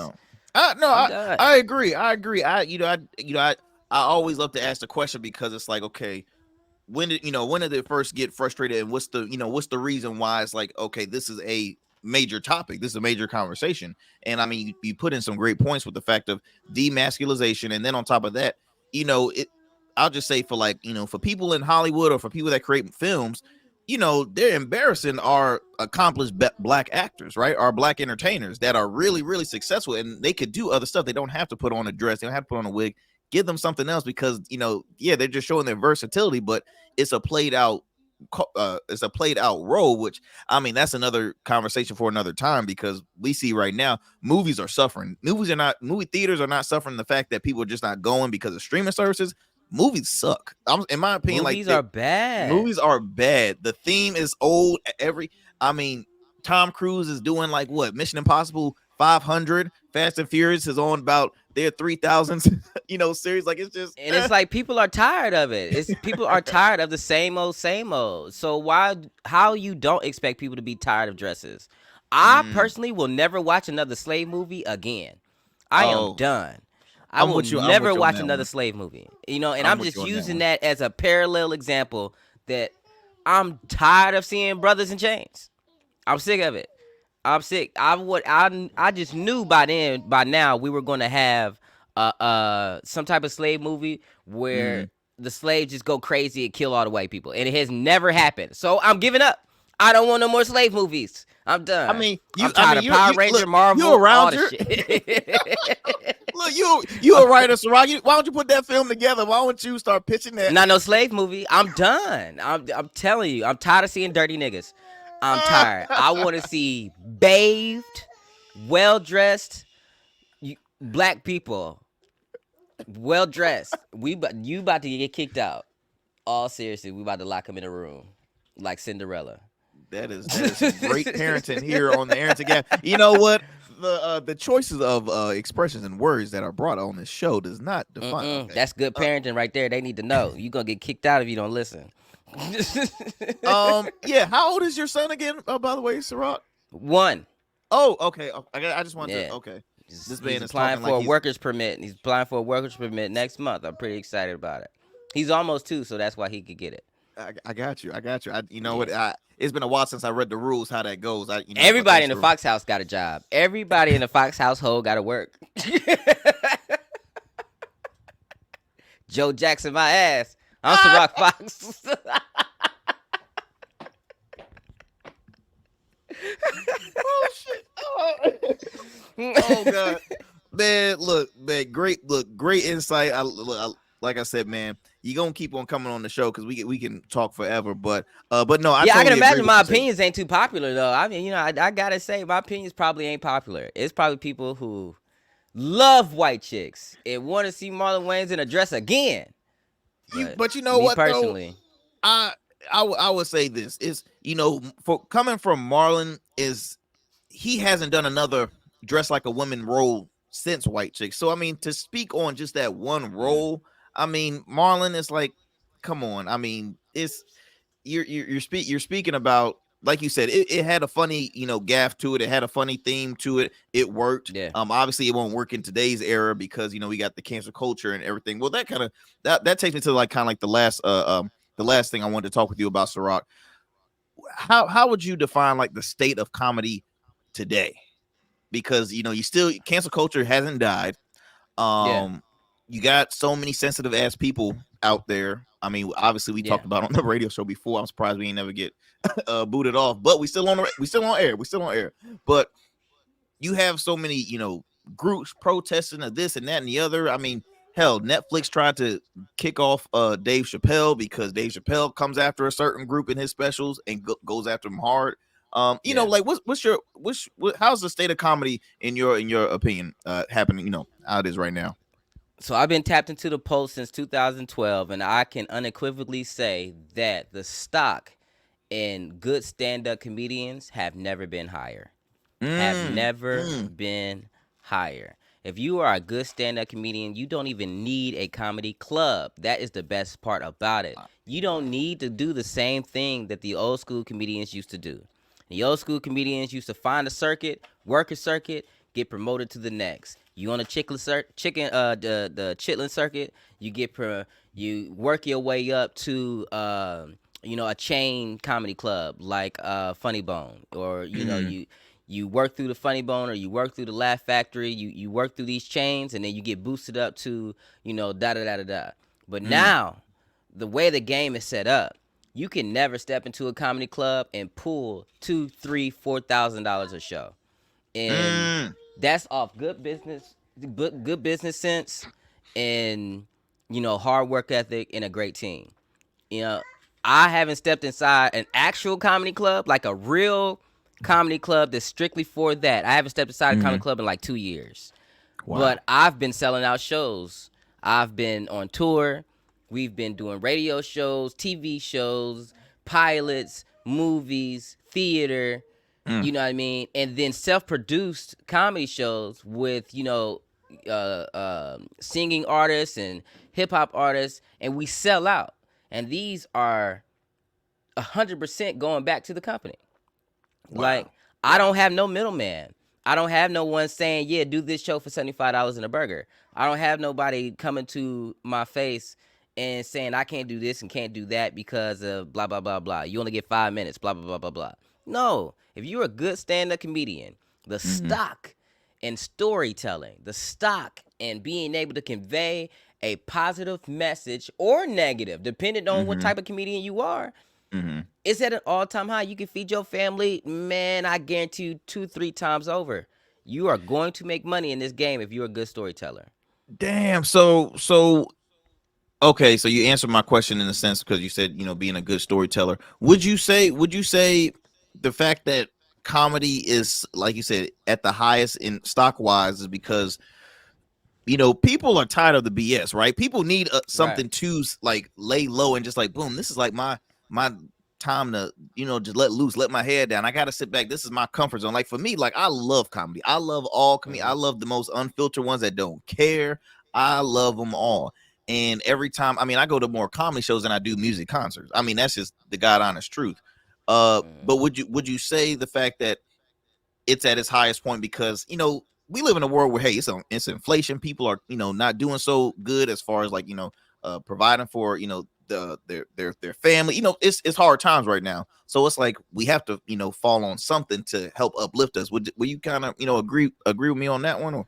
A: I agree. I always love to ask the question because it's like, okay, when did it first get frustrated, and what's the reason why it's like, okay, this is a major topic. This is a major conversation. And I mean, you put in some great points with the fact of demasculization. And then on top of that, I'll just say for for people in Hollywood or for people that create films, they're embarrassing our accomplished black actors, right? Our black entertainers that are really, really successful, and they could do other stuff. They don't have to put on a dress. They don't have to put on a wig. Give them something else because, they're just showing their versatility, but it's a played out role, which I mean, that's another conversation for another time, because we see right now movies are suffering. Movie theaters are not suffering the fact that people are just not going because of streaming services. Movies suck. In my opinion,
B: movies are bad.
A: Movies are bad. The theme is old. Tom Cruise is doing Mission Impossible 500. Fast and Furious is on about their 3000s, series. It's just,
B: and it's like people are tired of it. People are tired of the same old. So how you don't expect people to be tired of dresses? I personally will never watch another slave movie again. I am done. I will never watch another slave movie. And I'm just using that as a parallel example that I'm tired of seeing brothers in chains. I'm sick of it. I'm sick. I just knew by now we were going to have some type of slave movie where the slaves just go crazy and kill all the white people, and it has never happened. So I'm giving up. I don't want no more slave movies. I'm done.
A: I mean,
B: I'm tired of Power Ranger, Marvel,
A: you around
B: all this shit.
A: Look, you a writer, Syrok. Why don't you put that film together? Why don't you start pitching that?
B: Not no slave movie. I'm done. I'm telling you, I'm tired of seeing dirty niggas. I'm tired. I want to see bathed, well-dressed black people. Well-dressed. You about to get kicked out. All seriously, we about to lock him in a room like Cinderella.
A: That is some great parenting here on the Arrington Gavin. You know what? The choices of expressions and words that are brought on this show does not define. Okay.
B: That's good parenting right there. They need to know. You're gonna get kicked out if you don't listen.
A: Yeah. How old is your son again? By the way, Syrok?
B: 1.
A: Oh, okay. I just wanted to. Okay.
B: This man is applying for a worker's permit. He's applying for a worker's permit next month. I'm pretty excited about it. He's almost 2, so that's why he could get it.
A: I got you. What? It's been a while since I read the rules. How that goes.
B: Everybody in the Fox house got a job. Everybody in the Fox household got to work. Joe Jackson, my ass. I'm Syrok Foxx.
A: Oh shit! Oh god, man! Great insight. Like I said, man, you gonna keep on coming on the show because we can talk forever. But no, I
B: can imagine my opinions ain't too popular though. I mean, I gotta say my opinions probably ain't popular. It's probably people who love white chicks and want to see Marlon Wayans in a dress again.
A: But you know what?
B: Personally,
A: though, I would say this is, for coming from Marlon, is he hasn't done another dress like a woman role since White Chicks. So I mean, to speak on just that one role, I mean, Marlon is like, come on. I mean, it's you're speaking about, like you said, it had a funny, gaff to it. It had a funny theme to it. It worked.
B: Yeah.
A: Obviously it won't work in today's era because, we got the cancel culture and everything. Well, that kind of that takes me to the last thing I wanted to talk with you about, Syrok. How would you define the state of comedy today? Because you still, cancel culture hasn't died. You got so many sensitive ass people out there. I mean, obviously we talked about on the radio show before. I'm surprised we ain't never get booted off, but we still on air. But you have so many, groups protesting of this and that and the other. I mean, hell, Netflix tried to kick off Dave Chappelle because Dave Chappelle comes after a certain group in his specials and goes after them hard. How's the state of comedy in your opinion happening? How it is right now?
B: So I've been tapped into the pulse since 2012, and I can unequivocally say that the stock in good stand-up comedians have never been higher. Have never been higher. If you are a good stand-up comedian, you don't even need a comedy club. That is the best part about it. You don't need to do the same thing that the old school comedians used to do. The old school comedians used to find a circuit, work a circuit, get promoted to the next. You on a the chitlin circuit, you work your way up to a chain comedy club like Funny Bone, or you You work through the Funny Bone or you work through the Laugh Factory. You work through these chains, and then you get boosted up to, da da da da da. But now, the way the game is set up, you can never step into a comedy club and pull $2, $3, $4,000 a show, and that's off good business sense, and hard work ethic and a great team. I haven't stepped inside an actual comedy club, like a real comedy club that's strictly for that. I haven't stepped inside a comedy club in like 2 years.
A: Wow.
B: But I've been selling out shows. I've been on tour. We've been doing radio shows, TV shows, pilots, movies, theater, you know what I mean? And then self-produced comedy shows with, singing artists and hip-hop artists, and we sell out. And these are 100% going back to the company.
A: Wow.
B: Like, I don't have no middleman. I don't have no one saying, yeah, do this show for $75 and a burger. I don't have nobody coming to my face and saying I can't do this and can't do that because of blah, blah, blah, blah. You only get 5 minutes, blah, blah, blah, blah, blah. No. If you're a good stand-up comedian, the stock in storytelling, the stock in being able to convey a positive message or negative, depending on what type of comedian you are, it's at an all-time high. You can feed your family, man, I guarantee you 2-3 times over. You are going to make money in this game if you're a good storyteller.
A: Damn. So okay, so you answered my question in a sense because you said, being a good storyteller. Would you say the fact that comedy is, like you said, at the highest in stock wise is because people are tired of the BS, right? People need something to like lay low and just like, boom, this is like my time to, just let loose, let my head down. I got to sit back. This is my comfort zone. Like for me, like I love comedy. I love all comedy. I love the most unfiltered ones that don't care. I love them all. And every time, I go to more comedy shows than I do music concerts. That's just the God honest truth. But would you say the fact that it's at its highest point because, we live in a world where, hey, it's inflation. People are, not doing so good as far as like, providing for, their family. It's hard times right now. So it's like we have to, fall on something to help uplift us. Will you kind of, agree with me on that one? Or?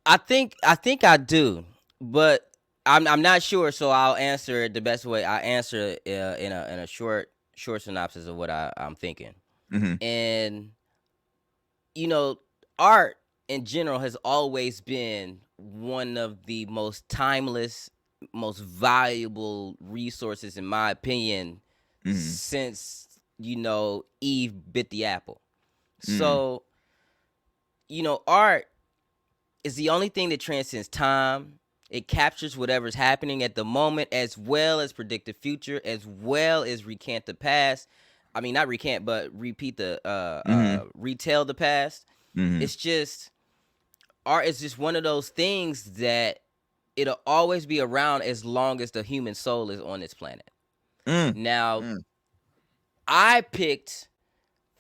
B: I think I do, but I'm not sure. So I'll answer it the best way. I answer it in a short synopsis of what I'm thinking. And art in general has always been one of the most timeless, most valuable resources, in my opinion, since Eve bit the apple. So art is the only thing that transcends time. It captures whatever's happening at the moment, as well as predict the future, as well as recant the past. Not recant, but repeat the retell the past. It's just art is just one of those things that it'll always be around as long as the human soul is on this planet. Now, I picked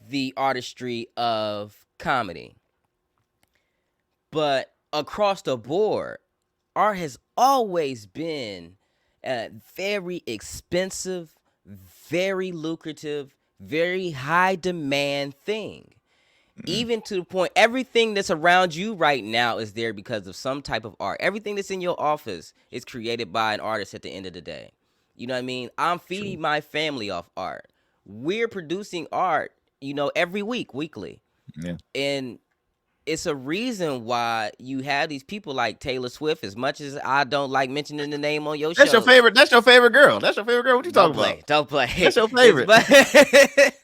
B: the artistry of comedy, but across the board, art has always been a very expensive, very lucrative, very high demand thing. Even to the point, everything that's around you right now is there because of some type of art. Everything that's in your office is created by an artist at the end of the day. You know what I mean? I'm feeding my family off art. We're producing art, every weekly.
A: Yeah.
B: And it's a reason why you have these people like Taylor Swift. As much as I don't like mentioning the name on your show.
A: That's your favorite girl. What you talking about?
B: Don't play.
A: That's your favorite.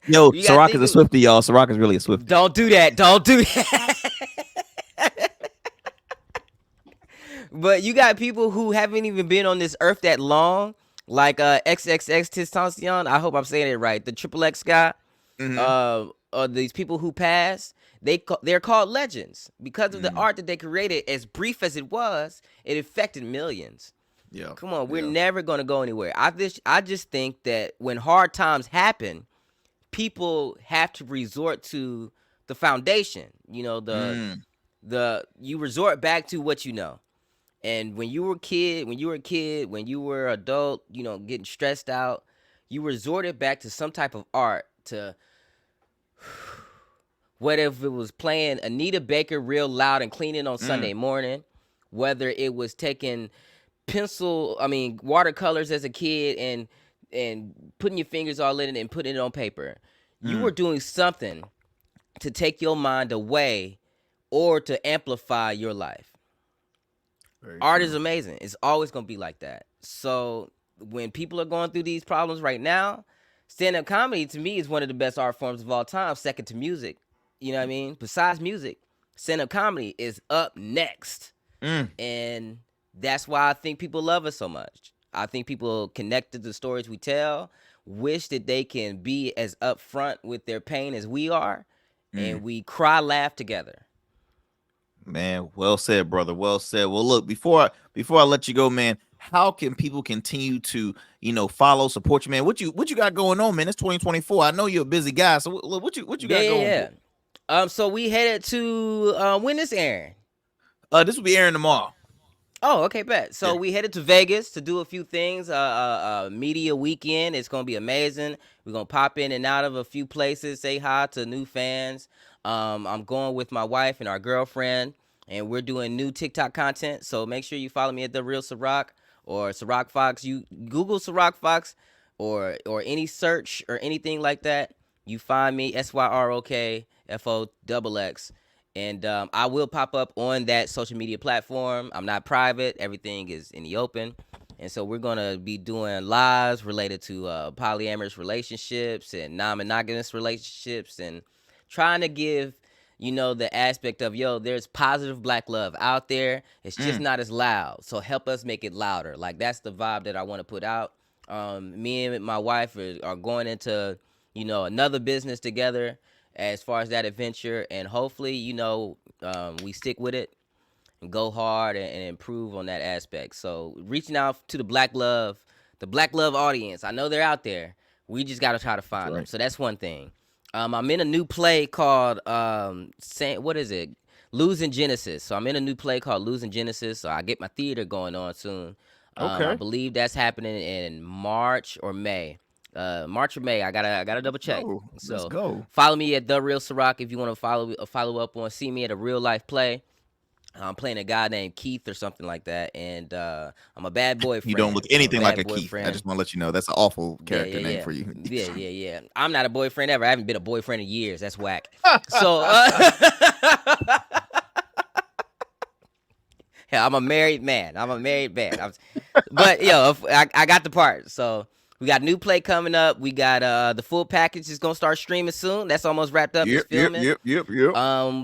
A: Yo, Syrok is a Swiftie, y'all. Syrok is really a Swiftie.
B: Don't do that. But you got people who haven't even been on this earth that long, like XXX Tentacion. I hope I'm saying it right. The Triple X guy. These people who passed. They're called legends because of the art that they created. As brief as it was, it affected millions.
A: Yeah.
B: Come on, we're never going to go anywhere. I just think that when hard times happen, people have to resort to the foundation. You resort back to what you know. And when you were a kid, when you were adult, getting stressed out, you resorted back to some type of art to What if it was playing Anita Baker real loud and cleaning on Sunday morning? Whether it was taking watercolors as a kid and putting your fingers all in it and putting it on paper. You were doing something to take your mind away or to amplify your life.
A: Very
B: Art
A: true.
B: is amazing. It's always going to be like that. So when people are going through these problems right now, stand-up comedy to me is one of the best art forms of all time, second to music. You know what I mean? Besides music, stand-up comedy is up next. And that's why I think people love us so much. I think people connect to the stories we tell, wish that they can be as upfront with their pain as we are, and we cry, laugh together.
A: Man, well said, brother. Well said. Well, look, before I let you go, man, how can people continue to, follow, support you, man? What you got going on, man? It's 2024. I know you're a busy guy, so what you got going?
B: So we headed to when is airing?
A: This will be airing tomorrow.
B: Oh, okay, bet. So we headed to Vegas to do a few things. Media weekend. It's gonna be amazing. We're gonna pop in and out of a few places, say hi to new fans. I'm going with my wife and our girlfriend, and we're doing new TikTok content. So make sure you follow me at The Real Syrok or Syrok Foxx. You Google Syrok Foxx or any search or anything like that. You find me SYROKFOXX. And I will pop up on that social media platform. I'm not private. Everything is in the open. And so we're going to be doing lives related to polyamorous relationships and non-monogamous relationships and trying to give, the aspect of, there's positive black love out there. It's just not as loud. So help us make it louder. Like, that's the vibe that I want to put out. Me and my wife are going into, another business together as far as that adventure, and hopefully, we stick with it and go hard and improve on that aspect. So reaching out to the black love audience. I know they're out there. We just got to try to find them. So that's one thing. I'm in a new play called what is it? Losing Genesis. So I'm in a new play called Losing Genesis. So I get my theater going on soon. I believe that's happening in March or May. March or May. I gotta double check.
A: Let's go.
B: Follow me at The Real Syrok if you want to follow up on, see me at a real life play. I'm playing a guy named Keith or something like that, and I'm a bad boyfriend.
A: You don't look anything like a Keith. I just want to let you know that's an awful character name for you.
B: Yeah. I'm not a boyfriend ever. I haven't been a boyfriend in years. That's whack. So, yeah, I'm a married man. But I got the part. So we got new play coming up. We got the full package is gonna start streaming soon. That's almost wrapped up. It's filming.
A: Yep.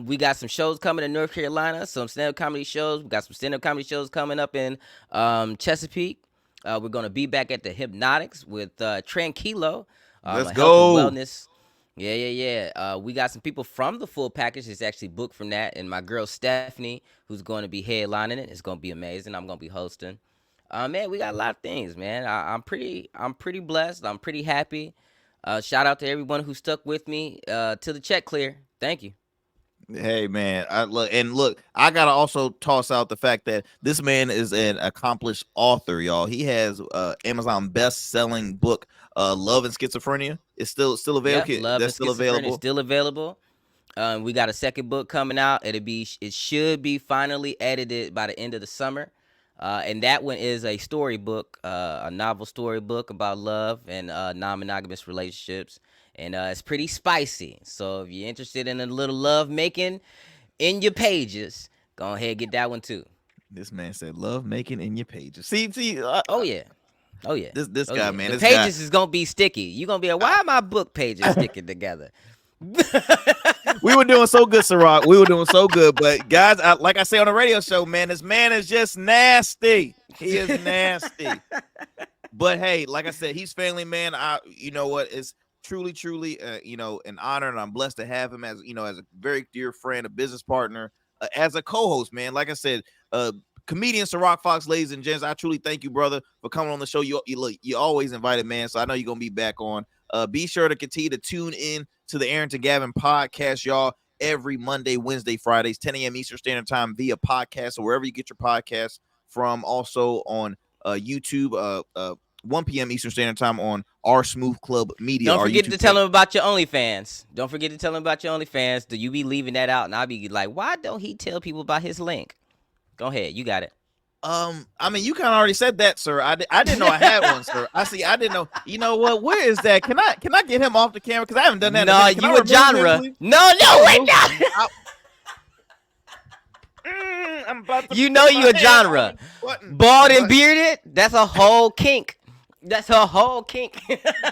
B: We got some shows coming in North Carolina. Some stand-up comedy shows. We got some stand-up comedy shows coming up in Chesapeake. We're gonna be back at the Hypnotics with Tranquilo.
A: Let's go.
B: Health and wellness. Yeah. We got some people from the full package that's actually booked from that, and my girl Stephanie, who's going to be headlining it. It's going to be amazing. I'm going to be hosting. Man, we got a lot of things, man. I'm pretty blessed. I'm pretty happy. Shout out to everyone who stuck with me till the check clear. Thank you.
A: Hey man, look, I gotta also toss out the fact that this man is an accomplished author, y'all. He has Amazon best-selling book, Love and Schizophrenia. It's still available.
B: Yep, Love
A: That's
B: and Schizophrenia is still available. We got a second book coming out. It should be finally edited by the end of the summer. And that one is a storybook, a novel storybook about love and non-monogamous relationships. And it's pretty spicy. So if you're interested in a little love making in your pages, go ahead and get that one too.
A: This man said love making in your pages. See.
B: Oh yeah.
A: This guy, man.
B: The pages is gonna be sticky. You're gonna be like, why are my book pages sticking together?
A: We were doing so good, Syrok. We were doing so good, but guys, like I say on the radio show, man, this man is just nasty. He is nasty. But hey, like I said, he's family, man. You know what? It's truly, an honor, and I'm blessed to have him as a very dear friend, a business partner, as a co-host, man. Like I said, Comedian Syrok Foxx, ladies and gents, I truly thank you, brother, for coming on the show. You always invited, man. So I know you're gonna be back on. Be sure to continue to tune in to the Arrington Gavin podcast, y'all, every Monday, Wednesday, Fridays, 10 a.m. Eastern Standard Time via podcast or wherever you get your podcasts from. Also on YouTube, 1 p.m. Eastern Standard Time on our Smooth Club Media.
B: Don't
A: our
B: forget
A: YouTube
B: to tell
A: page.
B: them about your OnlyFans. Don't forget to tell them about your OnlyFans. Do you be leaving that out? And I'll be like, why don't he tell people about his link? Go ahead, you got it.
A: I mean, you kind of already said that, sir. I didn't know I had one, sir. I didn't know. You know what? Where is that? Can I get him off the camera? Because I haven't done that.
B: No, you a genre. No, wait, no.
A: I'm about to
B: You know you a genre. Bald and bearded, that's a whole kink. That's a whole kink.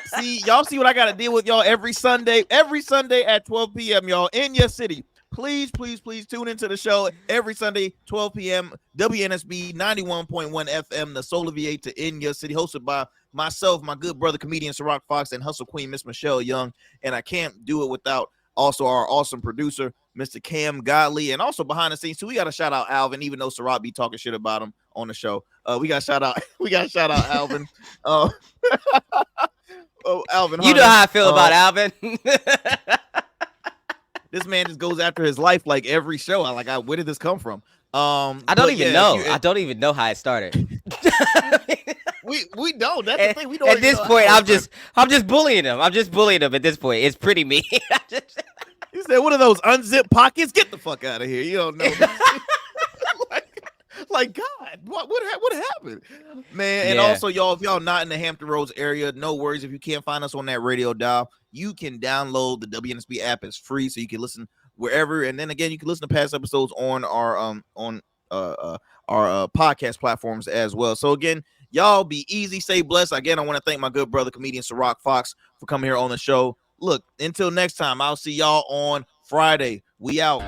A: See, y'all see what I got to deal with, y'all, every Sunday at 12 p.m., y'all, in your city. Please tune into the show every Sunday, 12 p.m., WNSB 91.1 FM, the Soul of V8 in your city, hosted by myself, my good brother, comedian Syrok Foxx, and hustle queen, Miss Michelle Young. And I can't do it without also our awesome producer, Mr. Cam Godley, and also behind the scenes too. We got to shout out Alvin, even though Syrok be talking shit about him on the show. We got to shout out Alvin. Alvin,
B: you know how I feel about Alvin.
A: This man just goes after his life like every show. Where did this come from?
B: I don't even know. I don't even know how it started.
A: we don't. That's the thing. We don't.
B: At this point, I'm just bullying him. I'm just bullying him at this point. It's pretty mean.
A: You said, what are those unzipped pockets? Get the fuck out of here. You don't know. like God, what happened, man? And also, y'all, if y'all not in the Hampton Roads area, no worries. If you can't find us on that radio dial, you can download the WNSB app. It's free, so you can listen wherever. And then again, you can listen to past episodes on our podcast platforms as well. So again, y'all be easy, stay blessed. Again, I want to thank my good brother, comedian Syrok Foxx, for coming here on the show. Look, until next time, I'll see y'all on Friday. We out.